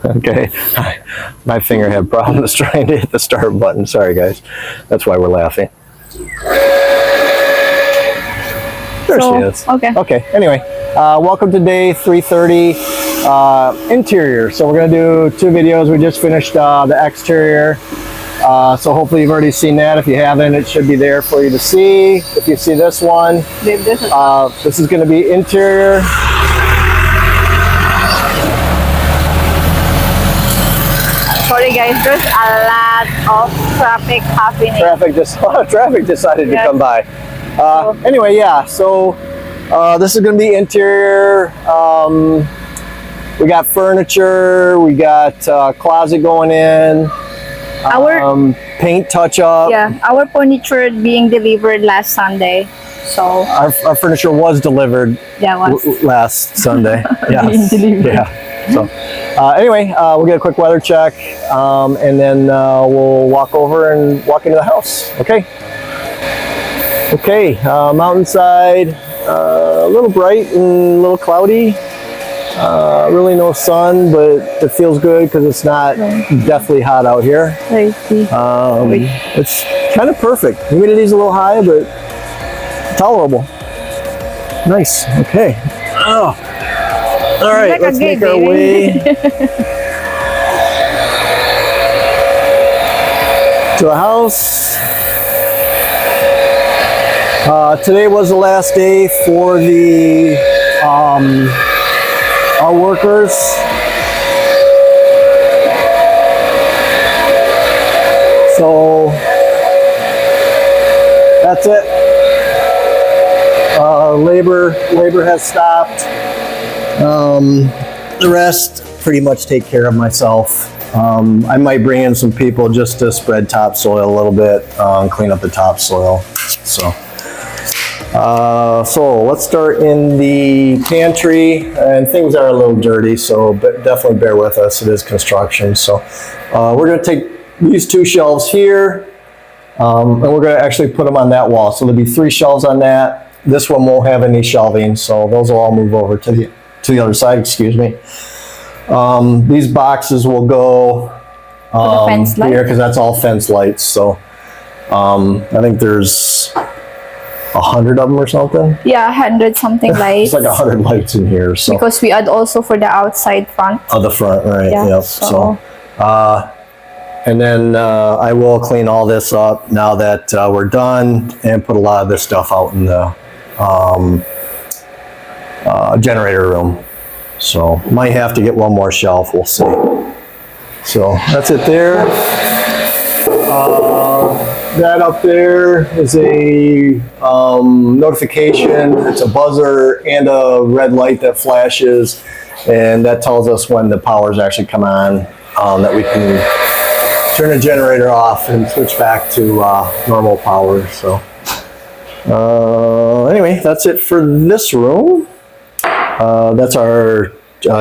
Okay, my finger had problems trying to hit the start button. Sorry, guys. That's why we're laughing. There she is. Okay. Okay. Anyway, welcome to day 330. Interior. So we're gonna do 2 videos. We just finished the exterior. So hopefully you've already seen that. If you haven't, it should be there for you to see. If you see this one, this is going to be interior. Sorry guys, there's a lot of traffic happening. Traffic decided to come by. Anyway, yeah. So this is going to be interior. We got furniture. We got closet going in. Our paint touch up. Yeah, our furniture being delivered last Sunday. So our furniture was delivered. Yeah, last Sunday. Yes. Yeah. So anyway, we'll get a quick weather check, and then we'll walk over and walk into the house. Okay. Okay. Mountainside, a little bright and a little cloudy. Really no sun, but it feels good because it's not deathly hot out here. It's kind of perfect. Humidity's a little high, but tolerable. Nice. Okay. Oh. All right, let's make our way to the house. Today was the last day for the our workers. So that's it. Labor has stopped. The rest pretty much take care of myself. I might bring in some people just to spread topsoil a little bit, clean up the topsoil. So let's start in the pantry, and things are a little dirty, so definitely bear with us. It is construction. So we're going to take these 2 shelves here, and we're going to actually put them on that wall. So there'll be 3 shelves on that. This one won't have any shelving, so those will all move over to the other side. Excuse me. These boxes will go here because that's all fence lights. So I think there's 100 of them or something. Yeah, 100 something lights. It's like 100 lights in here. So because we add also for the outside front. Oh, the front, right? Yeah. Yep. So and then I will clean all this up now that we're done, and put a lot of this stuff out in the generator room. So might have to get one more shelf. We'll see. So that's it there. That up there is a notification. It's a buzzer and a red light that flashes, and that tells us when the power's actually come on, that we can turn the generator off and switch back to normal power. So anyway, that's it for this room. That's our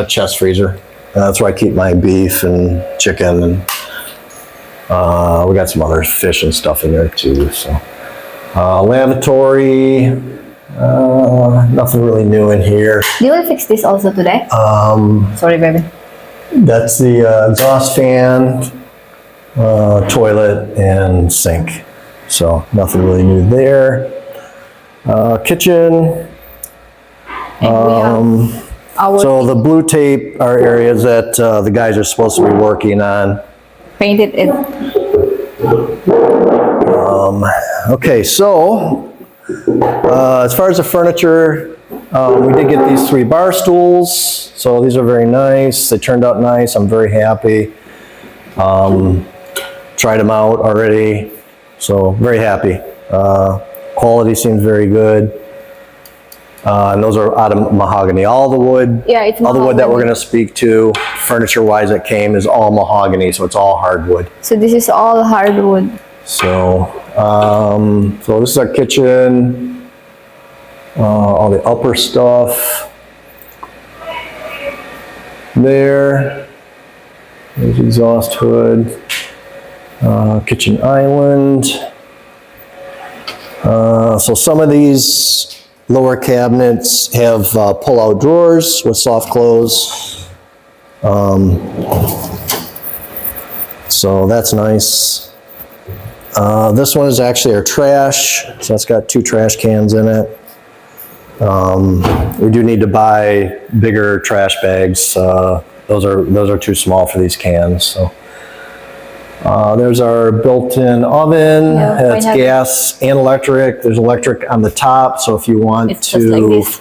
chest freezer. That's where I keep my beef and chicken, and we got some other fish and stuff in there too. So lavatory, nothing really new in here. You will fix this also today? Sorry, baby. That's the exhaust fan, toilet, and sink. So nothing really new there. Kitchen. So the blue tape are areas that the guys are supposed to be working on. Painted it. Okay, so as far as the furniture, we did get these 3 bar stools. So these are very nice. They turned out nice. I'm very happy. Tried them out already, so very happy. Quality seems very good. And those are out of mahogany. All the wood, it's all the wood that we're going to speak to, furniture-wise, that came is all mahogany, so it's all hardwood. So this is all hardwood. So, so this is our kitchen. All the upper stuff. There's exhaust hood. Kitchen island. So some of these lower cabinets have pull-out drawers with soft close. So that's nice. This one is actually our trash, so it's got 2 trash cans in it. We do need to buy bigger trash bags. Those are too small for these cans. So there's our built-in oven. Yeah, It's gas and electric. There's electric on the top, so if you want It's just like to this.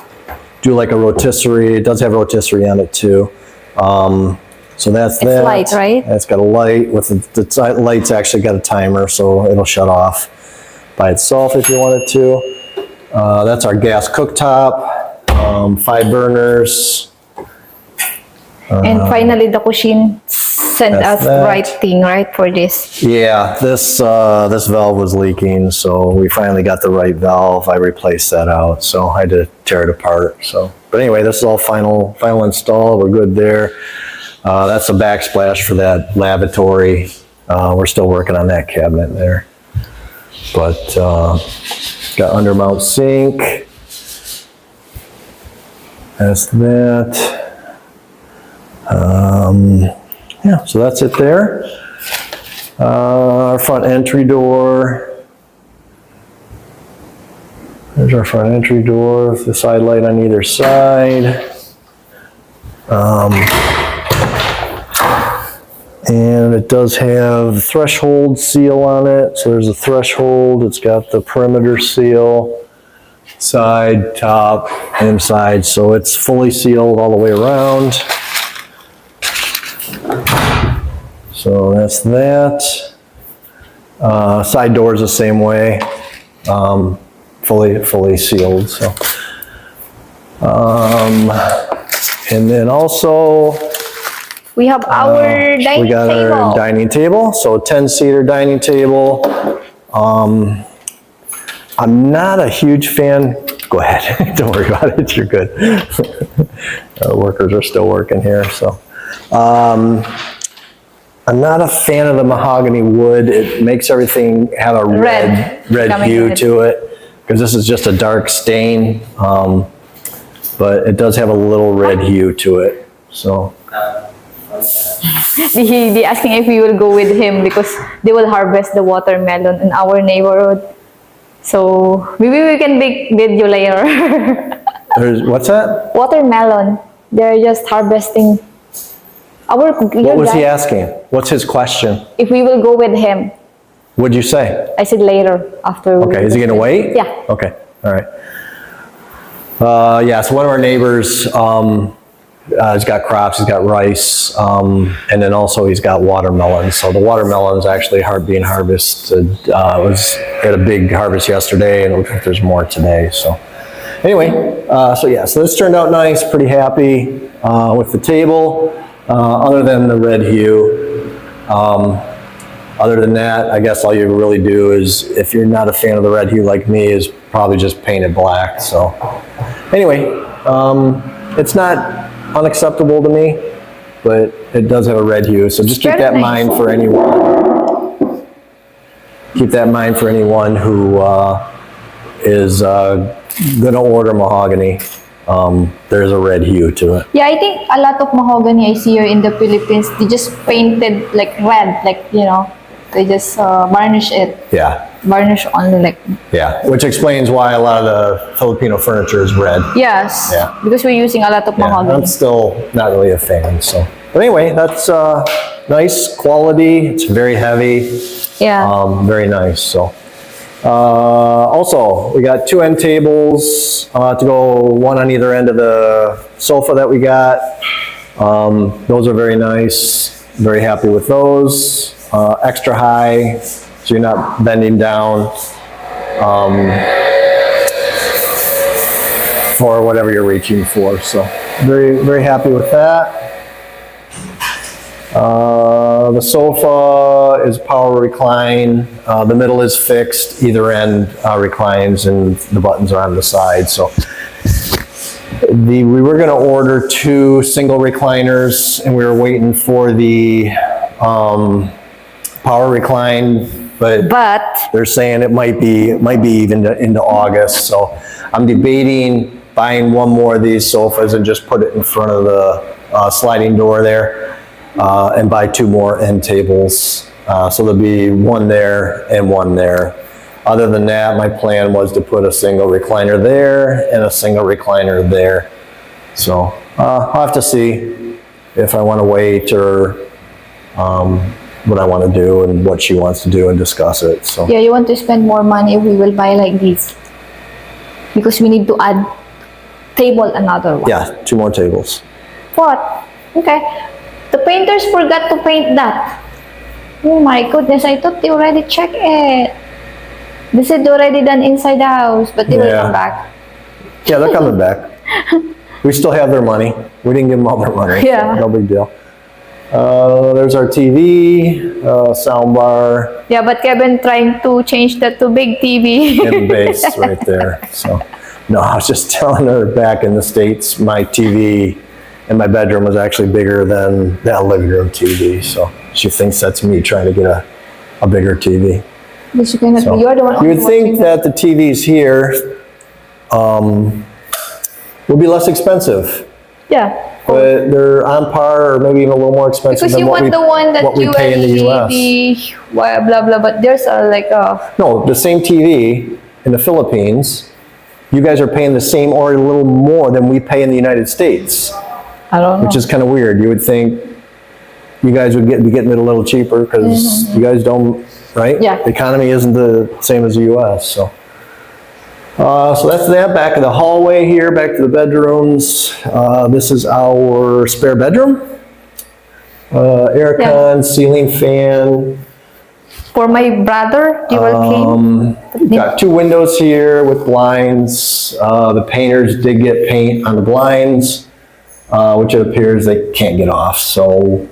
do like a rotisserie, it does have rotisserie on it too. So that's that. It's light, right? It's got a light with the light's actually got a timer, so it'll shut off by itself if you want it to. That's our gas cooktop, 5 burners. And finally, the cuisine sent That's us that. the right thing, right, for this. Yeah, this valve was leaking, so we finally got the right valve. I replaced that out, so I had to tear it apart. So, but anyway, this is all final install. We're good there. That's a backsplash for that lavatory. We're still working on that cabinet there. But got undermount sink. That's that. Yeah, so that's it there. Our front entry door. There's our front entry door with the side light on either side. And it does have the threshold seal on it. So there's a threshold. It's got the perimeter seal, side, top, inside. So it's fully sealed all the way around. So that's that. Side door is the same way, fully sealed. So, and then also We have our dining we got table. our dining table. So 10-seater dining table. I'm not a huge fan. Go ahead. Don't worry about it. You're good. Our workers are still working here. So. I'm not a fan of the mahogany wood. It makes everything have a red Coming hue with it. to it, because this is just a dark stain, but it does have a little red hue to it. So They asking if we will go with him because they will harvest the watermelon in our neighborhood. So maybe we can make video later. what's that? Watermelon. They're just harvesting. What was he asking? What's his question? If we will go with him. What'd you say? I said later after. Okay, is he gonna wait? Yeah. Okay, all right. Yeah, so one of our neighbors, he's got crops, he's got rice, and then also he's got watermelons. So the watermelon's actually being harvested. Had a big harvest yesterday, and it looks like there's more today. So anyway, so this turned out nice. Pretty happy with the table, other than the red hue. Other than that, I guess all you really do is, if you're not a fan of the red hue like me, is probably just paint it black. So anyway, it's not unacceptable to me, but it does have a red hue. So just keep Very that in nice. mind for anyone. Keep that in mind for anyone who is gonna order mahogany. There's a red hue to it. Yeah, I think a lot of mahogany I see here in the Philippines, they just painted like red, like, they just varnish it. Yeah, Varnish only like. yeah. Which explains why a lot of the Filipino furniture is red. Yes. Yeah. Because we're using a lot of Yeah, mahogany. I'm still not really a fan. So, but anyway, that's nice quality. It's very heavy. Yeah. Very nice. So, also we got 2 end tables to go, one on either end of the sofa that we got. Those are very nice. Very happy with those. Extra high, so you're not bending down for whatever you're reaching for. So very, very happy with that. The sofa is power recline. The middle is fixed. Either end reclines, and the buttons are on the side. So we were going to order 2 single recliners, and we were waiting for the power recline, but they're saying it might be even into August. So I'm debating buying one more of these sofas and just put it in front of the sliding door there, and buy 2 more end tables. So there'll be one there and one there. Other than that, my plan was to put a single recliner there and a single recliner there. So I'll have to see if I want to wait or what I want to do and what she wants to do and discuss it. So Yeah, you want to spend more money if we will buy like this. Because we need to add table another one. yeah, 2 more tables. What? Okay. The painters forgot to paint that. Oh my goodness, I thought they already checked it. They said already done inside the house, but they will Yeah. come back. Yeah, they're coming back. We still have their money. We didn't give them all their money. so Yeah. no big deal. There's our TV, sound bar, Yeah, but Kevin trying to change that to big TV. and base right there. So, no, I was just telling her back in the States, my TV in my bedroom was actually bigger than that living room TV. So she thinks that's me trying to get a bigger TV. But you cannot So be. You're the one. you would watching think that the TVs here will be less expensive, Yeah. but they're on par or maybe even a little more expensive Because than you what want the one that we you pay in the US. blah blah blah. But there's a like a No, the same TV in the Philippines, you guys are paying the same or a little more than we pay in the United States, I don't know. which is kind of weird. You would think you guys would be getting it a little cheaper because you guys don't, right? Yeah. The economy isn't the same as the US, so. So that's that. Back of the hallway here, back to the bedrooms. This is our spare bedroom. Aircon, ceiling fan. For my brother, they will clean. Got 2 windows here with blinds. The painters did get paint on the blinds, which it appears they can't get off. So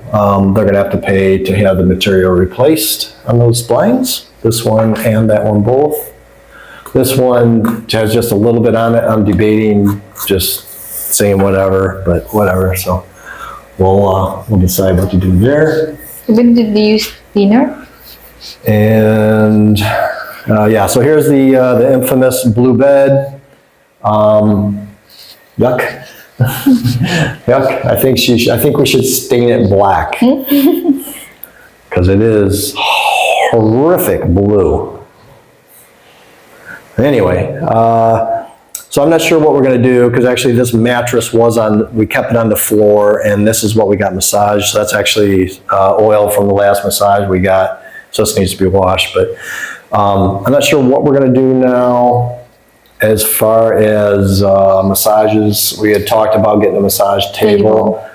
they're gonna have to pay to have the material replaced on those blinds. This one and that one both. This one has just a little bit on it. I'm debating just saying whatever, but whatever. So we'll decide what to do there. When did they use thinner? And yeah, so here's the infamous blue bed. Yuck. Yuck. I think we should stain it black because it is horrific blue. Anyway, so I'm not sure what we're going to do because actually this mattress we kept it on the floor and this is what we got massaged. So that's actually oil from the last massage we got. So this needs to be washed, but I'm not sure what we're going to do now as far as massages. We had talked about getting a massage table.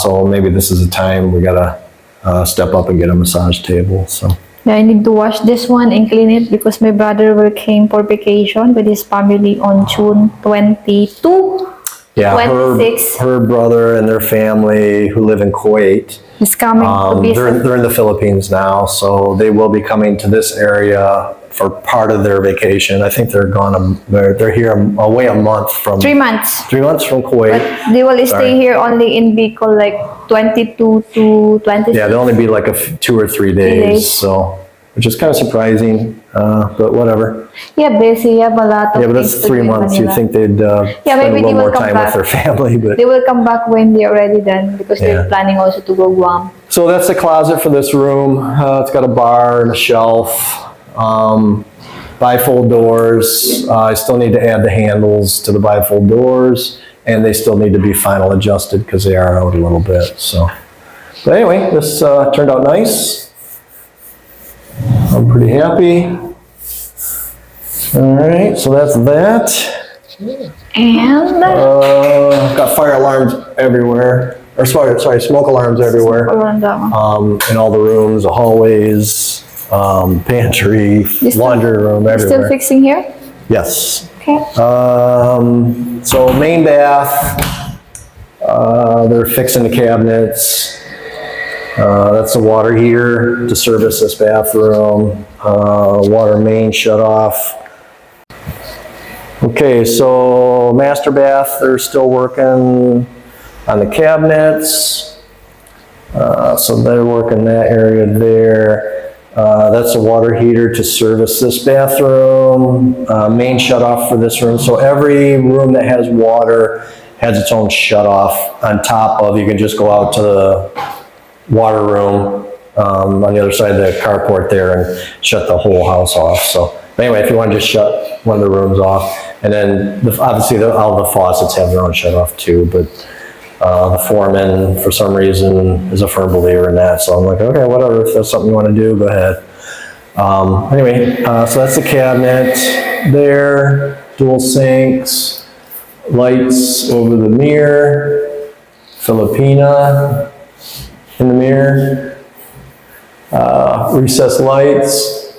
So maybe this is the time we got to step up and get a massage table. So. Yeah, I need to wash this one and clean it because my brother will came for vacation with his family on June 22. Yeah, 26. her brother and their family who live in Kuwait, Is coming to visit. they're in the Philippines now, so they will be coming to this area for part of their vacation. I think they're here away a month from 3 months. 3 months from Kuwait. But they will stay here only in Bicol like 22 to 26. Yeah, they'll only be like 2 or 3 days, days. so which is kind of surprising, but whatever. Yeah, busy. You have a lot of Yeah, but things that's to 3 do in months. You'd Manila. think they'd spend a maybe they little will more come time back. with their family, but. They will come back when they're already done because Yeah. they're planning also to go Guam. So that's the closet for this room. It's got a bar and a shelf, bifold doors. I still need to add the handles to the bifold doors, and they still need to be final adjusted because they are out a little bit. So, but anyway, this turned out nice. I'm pretty happy. All right, so that's that. And Got fire alarms everywhere. Or sorry, smoke alarms everywhere. around that one. In all the rooms, the hallways, pantry, still- laundry room, Still everywhere. fixing here? Yes. Okay. So main bath, they're fixing the cabinets. That's the water heater to service this bathroom. Water main shut off. Okay, so master bath, they're still working on the cabinets. So they're working that area there. That's a water heater to service this bathroom. Main shut off for this room. So every room that has water has its own shut off on top of, you can just go out to the water room on the other side of the carport there and shut the whole house off. So anyway, if you want to just shut one of the rooms off, and then obviously all the faucets have their own shut off too, but the foreman, for some reason, is a firm believer in that. So I'm like, okay, whatever, if that's something you want to do, go ahead. Anyway, so that's the cabinet there, dual sinks, lights over the mirror, Filipina in the mirror, recessed lights,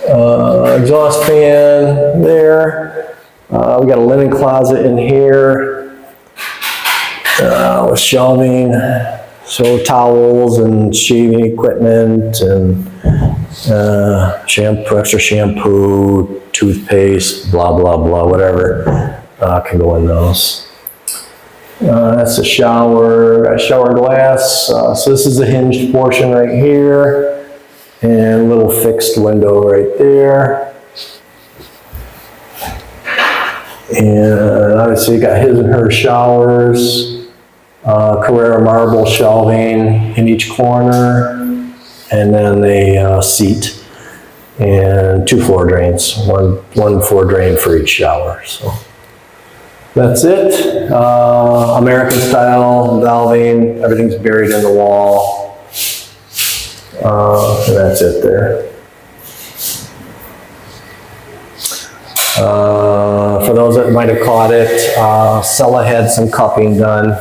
exhaust fan there. We got a linen closet in here with shelving, so towels and shaving equipment and shampoo, extra shampoo, toothpaste, blah, blah, blah, whatever can go in those. That's the shower, got a shower glass. So this is the hinged portion right here, and a little fixed window right there. And obviously you got his and her showers, Carrera marble shelving in each corner, and then a seat and 2 floor drains, one floor drain for each shower. So that's it. American style valving, everything's buried in the wall. And that's it there. For those that might have caught it, Sella had some cupping done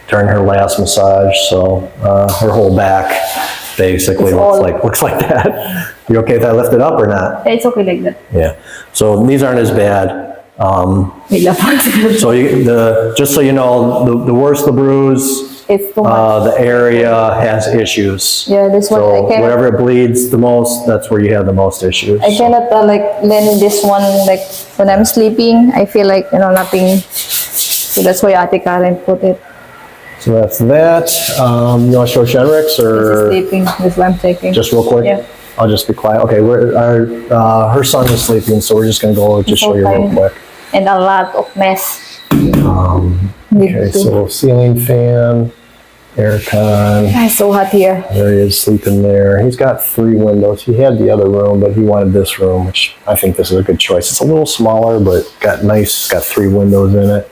during her last massage, so her whole back basically looks like that. You okay if I lift it up or not? It's okay like that. Yeah. So these aren't as bad. So just so you know, the worse the bruise, It's too much. the area has issues. Yeah, this one, So I cannot, wherever it bleeds the most, that's where you have the most issues. I cannot like lend this one, like when I'm sleeping, I feel like, nothing. So that's why Ate Karen put it. So that's that. You want to show Shenrix This is or sleeping, this is what I'm taking. just real quick? Yeah. I'll just be quiet. Okay, her son is sleeping, so we're just going to go just show you real quick. And a lot of mess. Okay, so ceiling fan, aircon. It's so hot here. There he is sleeping there. He's got 3 windows. He had the other room, but he wanted this room, which I think this is a good choice. It's a little smaller, but got 3 windows in it.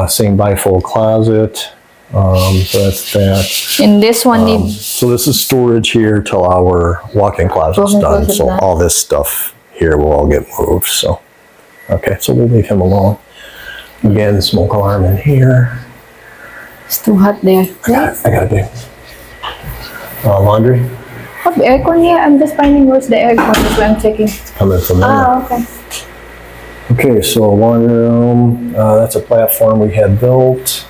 Same bifold closet. So that's that. And this one needs, So this is storage here till our walk-in closet's Walk-in done. closet So done. all this stuff here will all get moved. So, okay, so we'll leave him alone. Again, smoke alarm in here. it's too hot there. I got it. Laundry What, the aircon here? I'm just finding where's the aircon. That's why I'm checking. coming from there. Okay. Okay, so laundry room. That's a platform we had built.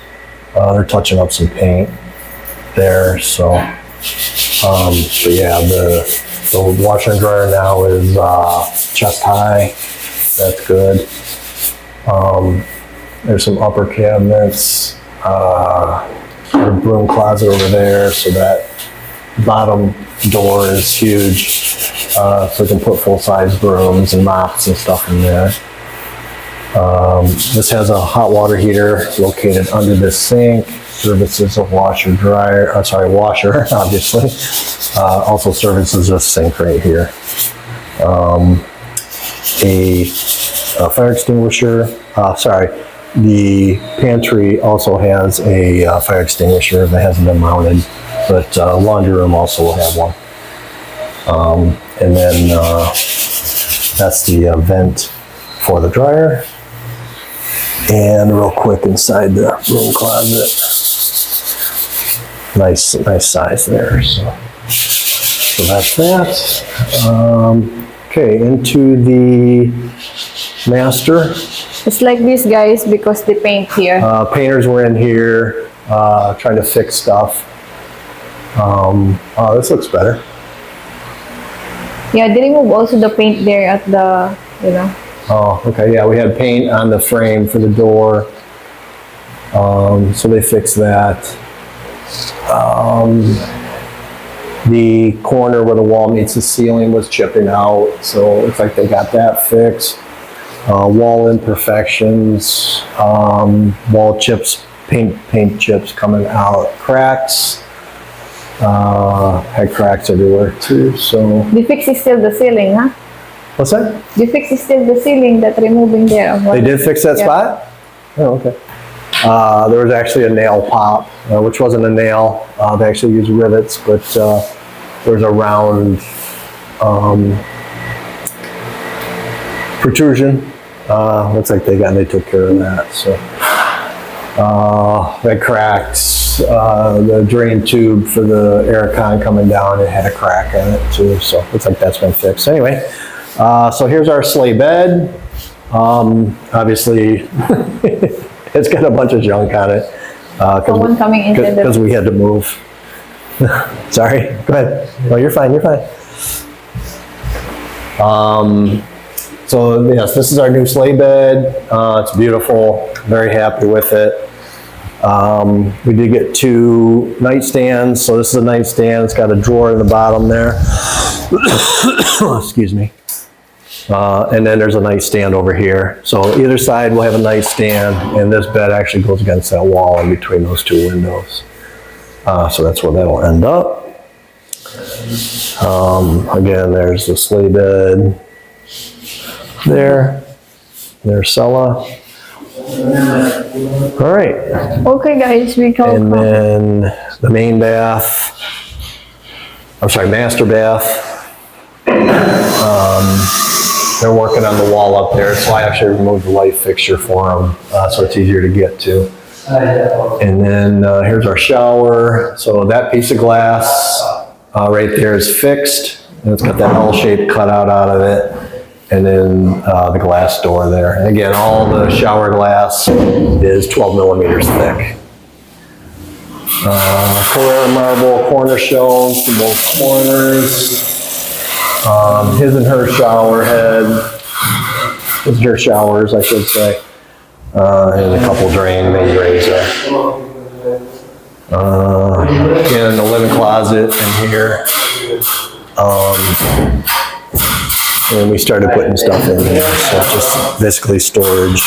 They're touching up some paint there. So yeah, the washer and dryer now is chest high. That's good. There's some upper cabinets. A broom closet over there, so that bottom door is huge. So we can put full-size brooms and mops and stuff in there. This has a hot water heater located under this sink. Services a washer, obviously. Also services this sink right here. A fire extinguisher. The pantry also has a fire extinguisher that hasn't been mounted, but laundry room also will have one. And then that's the vent for the dryer. And real quick inside the broom closet, nice size there. So that's that. Okay, into the master. It's like this, guys, because the paint here. Painters were in here trying to fix stuff. Oh, this looks better. Yeah, they remove also the paint there at the, Oh, okay, yeah, we had paint on the frame for the door. So they fixed that. The corner where the wall meets the ceiling was chipping out, so it looks like they got that fixed. wall imperfections, wall chips, paint chips coming out, cracks. Had cracks everywhere too. So The fix is still the ceiling, huh? what's that? The fix is still the ceiling that removing there. Of They did fix that Yeah. spot? Oh, okay. There was actually a nail pop, which wasn't a nail. They actually used rivets, but there was a round protrusion. Looks like they took care of that. So that cracks. The drain tube for the aircon coming down, it had a crack in it too. So looks like that's been fixed. Anyway, so here's our sleigh bed. Obviously, it's got a bunch of junk on it. Someone coming into the... Because we had to move. Sorry, go ahead. No, you're fine, you're fine. So yes, this is our new sleigh bed. It's beautiful, very happy with it. We did get 2 nightstands. So this is a nightstand, it's got a drawer in the bottom there. Excuse me. And then there's a nightstand over here. So either side will have a nightstand, and this bed actually goes against that wall in between those 2 windows. So that's where that'll end up. Again, there's the sleigh bed there. There's Sella. All right. Okay, guys, we go. And then the main bath. I'm sorry, master bath. They're working on the wall up there, so I actually removed the light fixture for them, so it's easier to get to. And then here's our shower. So that piece of glass right there is fixed, and it's got that L shape cut out of it. And then the glass door there. And again, all the shower glass is 12 millimeters thick. Carrera marble corner shelves to both corners. His and her shower head. His and her showers, I should say. And a couple main drains there. Again, the living closet in here. And we started putting stuff in here, so just basically storage.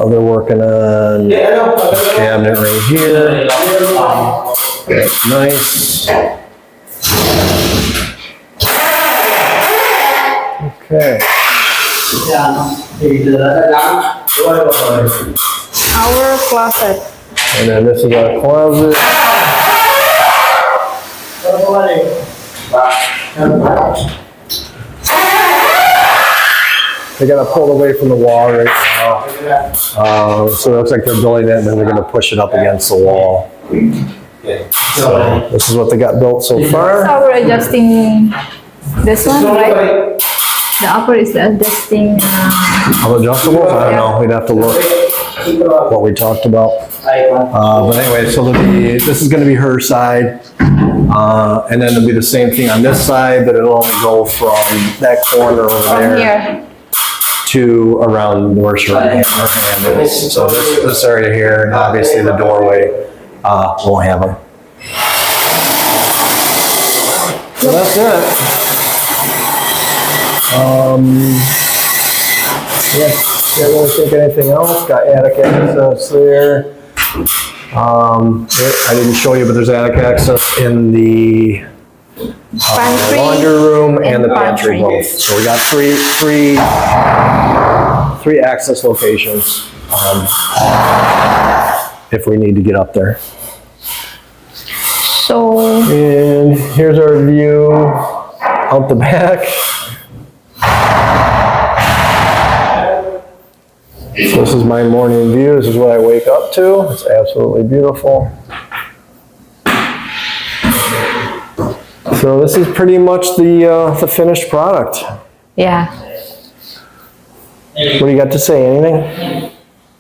They're working on this cabinet right here. That's nice. Okay. Our closet. And then this is our closet. They got it pulled away from the wall right now. So it looks like they're building it, and then they're going to push it up against the wall. So this is what they got built so far. So we're adjusting this one, right? The upper is the adjusting. How adjustables? I don't know. We'd have to look what we talked about. But anyway, so this is going to be her side. And then it'll be the same thing on this side, but it'll only go from that corner over From there here. to around where her hand is. So this area here, and obviously the doorway, won't have them. So that's it. Yeah, can't really think of anything else. Got attic access there. I didn't show you, but there's attic access in the Pantry laundry room and the pantry. pantry both. So we got three access locations if we need to get up there. So And here's our view out the back. So this is my morning view. This is what I wake up to. It's absolutely beautiful. So this is pretty much the finished product. yeah. What do you got to say? Anything?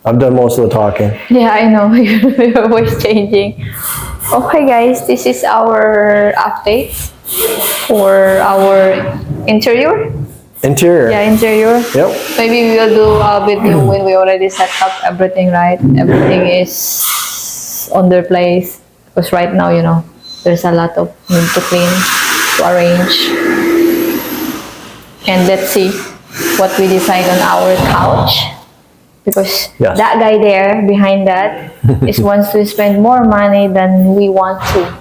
I've done most of the talking. Yeah, I know. Your voice changing. Okay, guys, this is our update for our interior. Interior. Yeah, interior. Yep. Maybe we will do a video when we already set up everything, right? Everything is on their place. Because right now, you know, there's a lot of need to clean, to arrange. And let's see what we decide on our couch. Because Yes. that guy there behind that is wants to spend more money than we want to.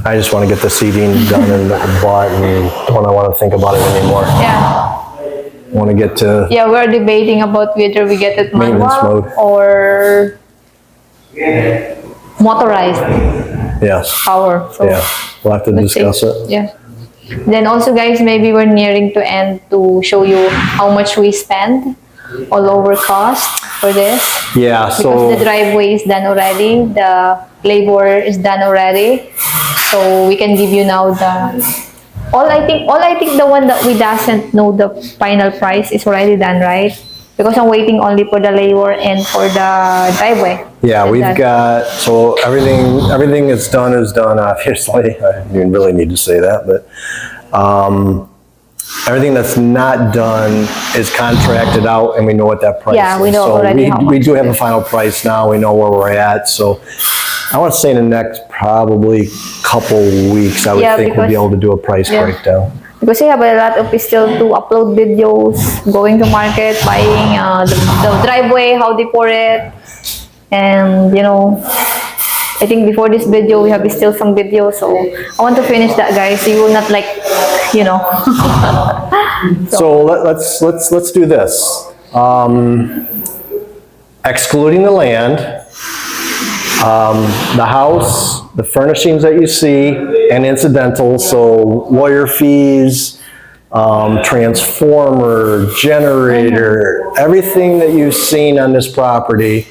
I just want to get the seating done and bought, and don't want to think about it anymore. Yeah. I want to get to Yeah, we're debating about whether we get it Maintenance manual mode. or motorized yes. power. So Yeah, we'll have to let's see. discuss it. Yeah. Then also guys, maybe we're nearing to end to show you how much we spend all over cost for this. Yeah, Because so the driveway is done already, the labor is done already. So we can give you now the all I think the one that we doesn't know the final price is already done, right? Because I'm waiting only for the labor and for the driveway. yeah, And we've that- got, so everything that's done is done, obviously. I didn't really need to say that, but everything that's not done is contracted out and we know what that price is. Yeah, we know already how We much do it have a is. final price now, we know where we're at, so I want to say in the next probably couple weeks, I would Yeah, think we'll be because- able to do a price Yeah. breakdown. Because we have a lot of still to upload videos, going to market, buying the driveway, how they pour it, and you know, I think before this video we have still some videos, so I want to finish that, guys. So you will not like, you know. So let's do this. Excluding the land, the house, the furnishings that you see, and incidental, so lawyer fees, transformer, generator, everything that you've seen on this property.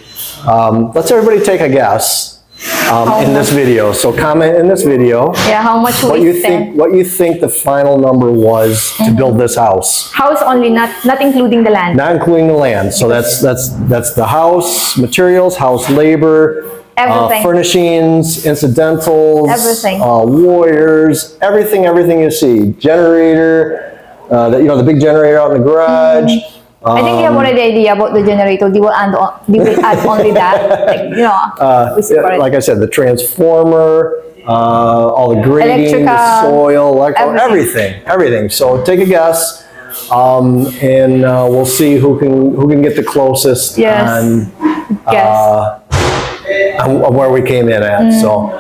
Let's everybody take a guess in this video. So comment in this video Yeah, how much what we you spend. think the final number was to build this house. House only, not including the land. Not including the land, so that's the house materials, house labor, Everything. furnishings, incidentals, Everything. lawyers, everything you see, generator, the big generator out in the garage. I think you have already idea about the generator. They will add only that. Like, you know, we separate. Like I said, the transformer, all the grading, the Electrical, soil, electrical, everything. everything. So take a guess, and we'll see who can get the closest Yes. on Yes. on where we came in at. So,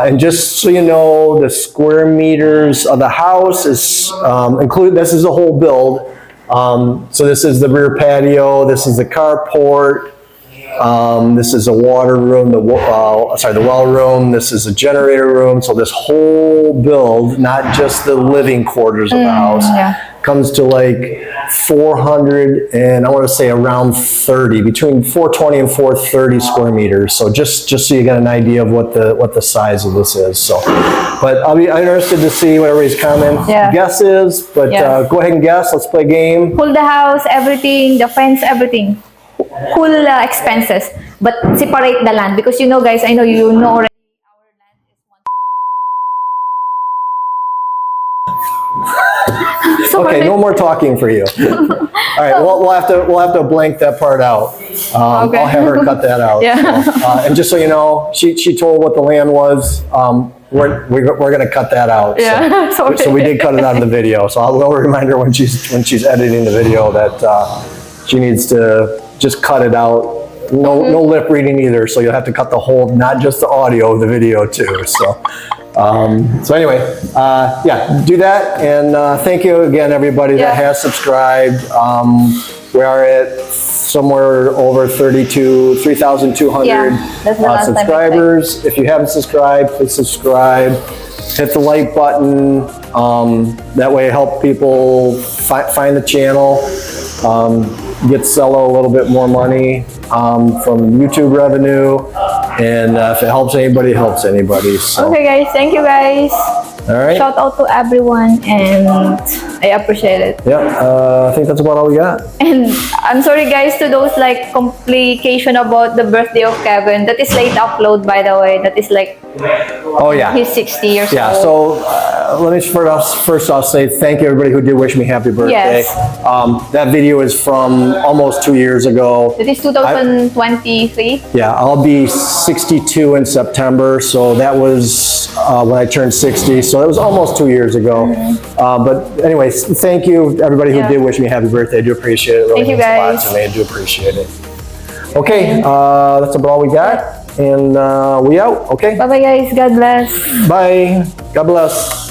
and just so you know, the square meters of the house is included. This is a whole build. So this is the rear patio. This is the carport. This is a water room. The well room. This is a generator room. So this whole build, not just the living quarters of the house, yeah. comes to like 400 and I want to say around 30, between 420 and 430 square meters. So just so you get an idea of what the size of this is. So, but I'm interested to see what everybody's comment guess is. But Yeah. go ahead and guess. Let's play a game. Full the house, everything, the fence, everything. Full expenses. But separate the land. Because you know, guys, I know you know already. Sorry. Okay, no more talking for you. All right, we'll have to blank that part out. Okay. I'll have her cut that out. Yeah. So, and just so you know, she told what the land was. We're going to cut that out. Yeah, So, sorry. so we did cut it out of the video. So I'll remind her when she's editing the video that she needs to just cut it out. No lip reading either. So you'll have to cut the whole, not just the audio, the video too. So. So anyway, yeah, do that, and thank you again, everybody that has subscribed. We are at somewhere over 3,200 that's the last time I subscribers. If you haven't subscribed, please subscribe. Hit the like button. That way, help people find the channel. Get Cello a little bit more money from YouTube revenue, and if it helps anybody, it helps anybody. So. Okay, guys. Thank you, guys. All right. Shout out to everyone, and I appreciate it. Yeah, I think that's about all we got. And I'm sorry, guys, to those like complication about the birthday of Kevin. That is late upload, by the way. That is like Oh yeah. he's 60 years Yeah. old. So let me first off say thank you everybody who did wish me happy birthday. Yes. That video is from almost 2 years ago. It is 2023. Yeah, I'll be 62 in September, so that was when I turned 60. So that was almost 2 years ago. But anyways, thank you everybody who Yeah. did wish me happy birthday. I do appreciate it. It really Thank you, means a lot guys. to me. I do appreciate it. Okay, that's about all we got. And we out, okay? Bye-bye, guys. God bless. Bye. God bless.